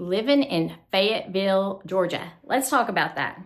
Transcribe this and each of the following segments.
living in Fayetteville, Georgia. Let's talk about that.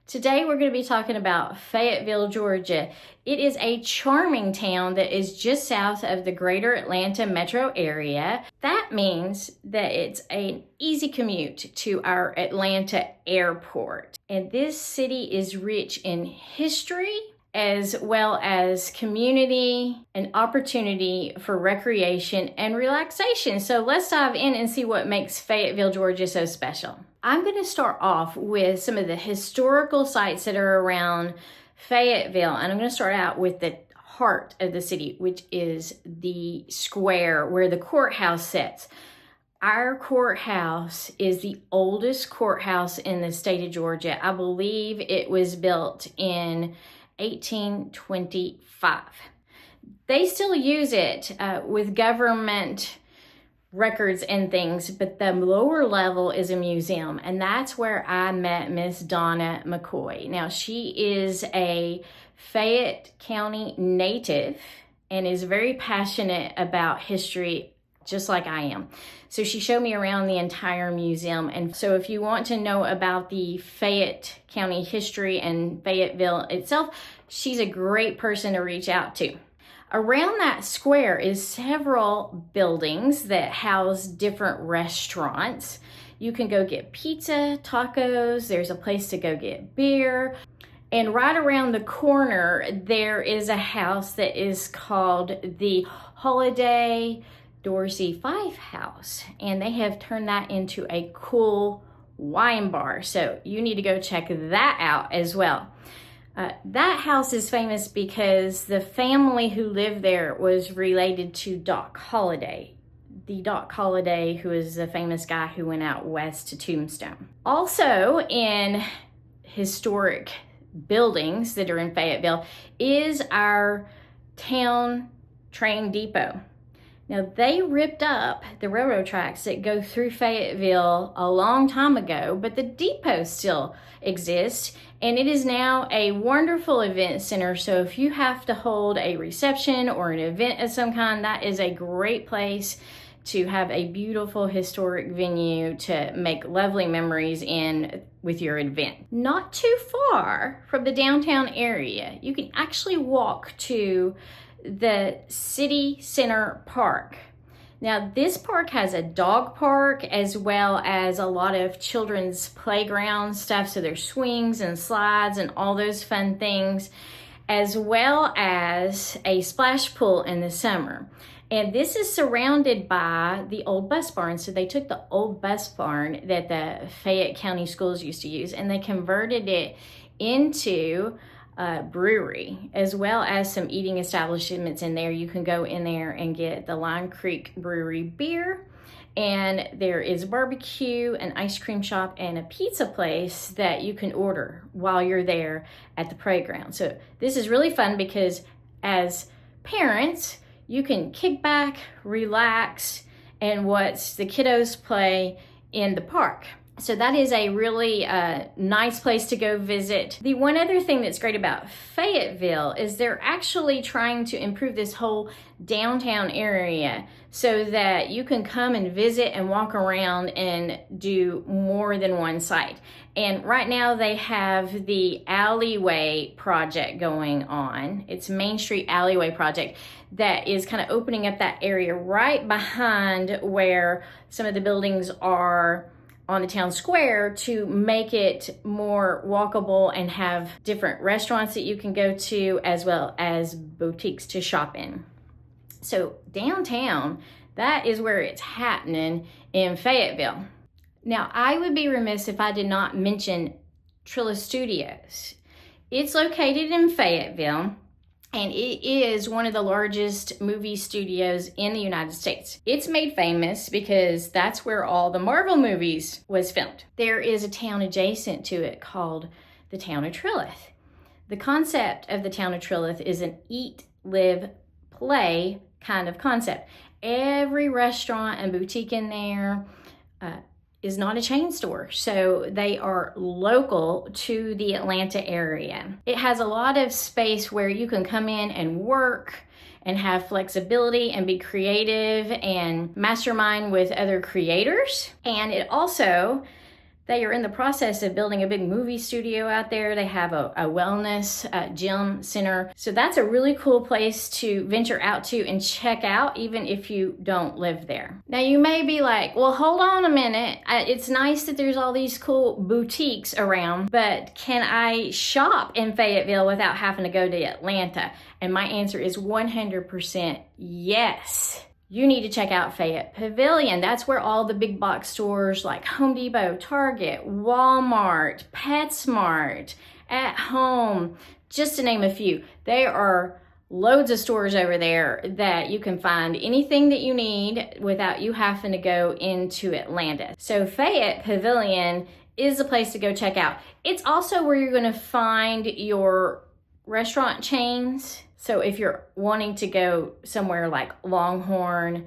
Today we're going to be talking about Fayetteville, Georgia. It is a charming town that is just south of the greater Atlanta metro area. That means that it's an easy commute to our Atlanta airport. And this city is rich in history as well as community and opportunity for recreation and relaxation. So let's dive in and see what makes Fayetteville, Georgia so special. I'm going to start off with some of the historical sites that are around Fayetteville, and I'm going to start out with the heart of the city, which is the square where the courthouse sits. Our courthouse is the oldest courthouse in the state of Georgia. I believe it was built in 1825. They still use it with government records and things, but the lower level is a museum, and that's where I met Miss Donna McCoy. Now, she is a Fayette County native and is very passionate about history, just like I am. So she showed me around the entire museum. And so if you want to know about the Fayette County history and Fayetteville itself, she's a great person to reach out to. Around that square is several buildings that house different restaurants. You can go get pizza, tacos, there's a place to go get beer. And right around the corner, there is a house that is called the Holiday Dorsey Fife House. And they have turned that into a cool wine bar. So you need to go check that out as well. That house is famous because the family who lived there was related to Doc Holliday. The Doc Holliday, who is the famous guy who went out west to Tombstone. Also in historic buildings that are in Fayetteville is our town train depot. Now, they ripped up the railroad tracks that go through Fayetteville a long time ago, but the depot still exists, and it is now a wonderful event center. So if you have to hold a reception or an event of some kind, that is a great place to have a beautiful historic venue to make lovely memories in with your event. Not too far from the downtown area, you can actually walk to the city center park. Now, this park has a dog park as well as a lot of children's playground stuff. So there's swings and slides and all those fun things, as well as a splash pool in the summer. And this is surrounded by the old bus barn. So they took the old bus barn that the Fayette County schools used to use and they converted it into brewery, as well as some eating establishments in there. You can go in there and get the Lime Creek Brewery beer, and there is barbecue, an ice cream shop, and a pizza place that you can order while you're there at the playground. So this is really fun because as parents, you can kick back, relax, and watch the kiddos play in the park. So that is a really nice place to go visit. The one other thing that's great about Fayetteville is they're actually trying to improve this whole downtown area so that you can come and visit and walk around and do more than one site. And right now they have the alleyway project going on. It's Main Street Alleyway Project that is kind of opening up that area right behind where some of the buildings are on the town square to make it more walkable and have different restaurants that you can go to as well as boutiques to shop in. So downtown, that is where it's happening in Fayetteville. Now, I would be remiss if I did not mention Trilla Studios. It's located in Fayetteville, and it is one of the largest movie studios in the United States. It's made famous because that's where all the Marvel movies was filmed. There is a town adjacent to it called the town of Trillith. The concept of the town of Trillith is an eat, live, play kind of concept. Every restaurant and boutique in there is not a chain store, so they are local to the Atlanta area. It has a lot of space where you can come in and work and have flexibility and be creative and mastermind with other creators. And it also, they are in the process of building a big movie studio out there. They have a wellness gym center. So that's a really cool place to venture out to and check out, even if you don't live there. Now you may be like, well, hold on a minute. It's nice that there's all these cool boutiques around, but can I shop in Fayetteville without having to go to Atlanta? And my answer is 100% yes. You need to check out Fayette Pavilion. That's where all the big box stores like Home Depot, Target, Walmart, PetSmart, At Home, just to name a few. There are loads of stores over there that you can find anything that you need without you having to go into Atlanta. So Fayette Pavilion is a place to go check out. It's also where you're going to find your restaurant chains. So if you're wanting to go somewhere like Longhorn,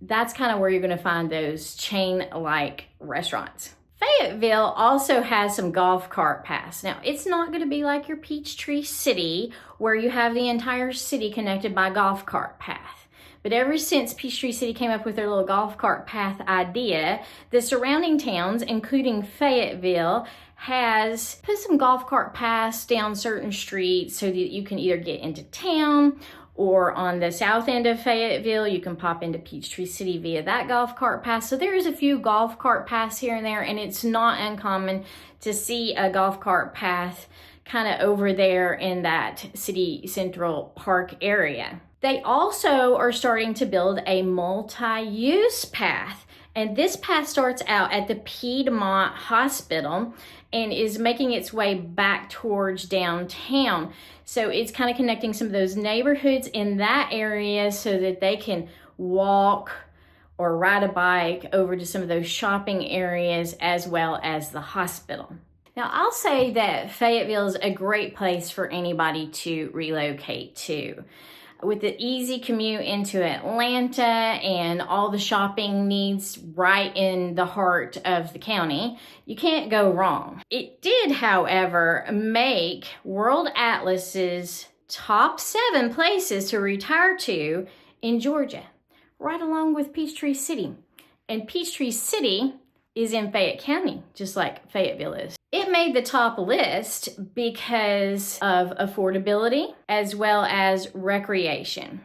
that's kind of where you're going to find those chain-like restaurants. Fayetteville also has some golf cart paths. Now, it's not going to be like your Peachtree city where you have the entire city connected by golf cart path. But ever since Peachtree City came up with their little golf cart path idea, the surrounding towns, including Fayetteville, has put some golf cart paths down certain streets so that you can either get into town, or on the south end of Fayetteville, you can pop into Peachtree City via that golf cart path. So there's a few golf cart paths here and there, and it's not uncommon to see a golf cart path kind of over there in that city central park area. They also are starting to build a multi-use path. And this path starts out at the Piedmont Hospital and is making its way back towards downtown. So it's kind of connecting some of those neighborhoods in that area so that they can walk or ride a bike over to some of those shopping areas as well as the hospital. Now, I'll say that Fayetteville is a great place for anybody to relocate to. With the easy commute into Atlanta and all the shopping needs right in the heart of the county, you can't go wrong. It did, however, make World Atlas's top 7 places to retire to in Georgia, right along with Peachtree City. And Peachtree City is in Fayette County, just like Fayetteville is. It made the top list because of affordability as well as recreation.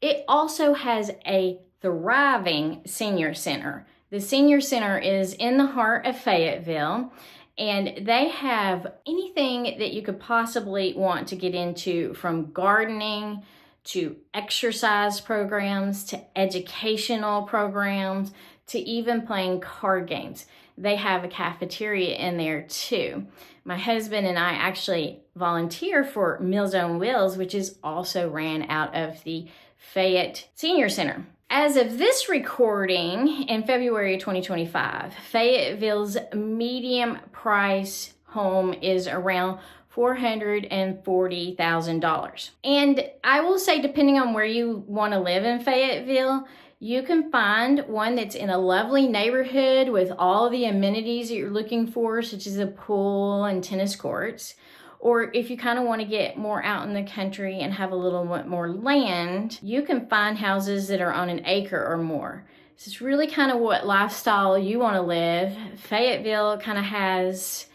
It also has a thriving senior center. The senior center is in the heart of Fayetteville, and they have anything that you could possibly want to get into, from gardening to exercise programs to educational programs to even playing card games. They have a cafeteria in there too. My husband and I actually volunteer for Meals on Wheels, which is also ran out of the Fayette Senior Center. As of this recording in February 2025, Fayetteville's medium price home is around $440,000. And I will say, depending on where you want to live in Fayetteville, you can find one that's in a lovely neighborhood with all the amenities that you're looking for, such as a pool and tennis courts. Or if you kind of want to get more out in the country and have a little bit more land, you can find houses that are on an acre or more. So it's really kind of what lifestyle you want to live. Fayetteville kind of has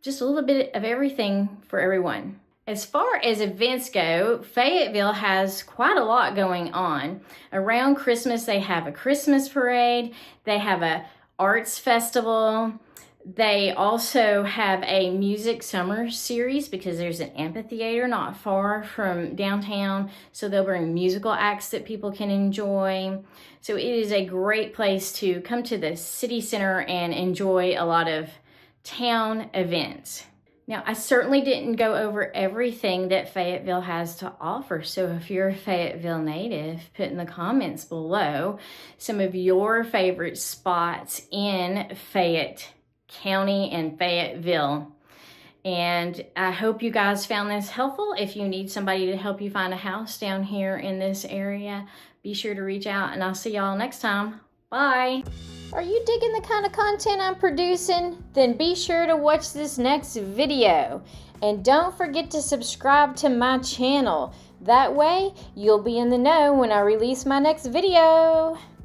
just a little bit of everything for everyone. As far as events go, Fayetteville has quite a lot going on. Around Christmas, they have a Christmas parade. They have a arts festival. They also have a music summer series because there's an amphitheater not far from downtown. So they'll bring musical acts that people can enjoy. So it is a great place to come to the city center and enjoy a lot of town events. Now, I certainly didn't go over everything that Fayetteville has to offer. So if you're a Fayetteville native, put in the comments below some of your favorite spots in Fayette County and Fayetteville. And I hope you guys found this helpful. If you need somebody to help you find a house down here in this area, be sure to reach out, and I'll see y'all next time. Bye. Are you digging the kind of content I'm producing? Then be sure to watch this next video. And don't forget to subscribe to my channel. That way, you'll be in the know when I release my next video.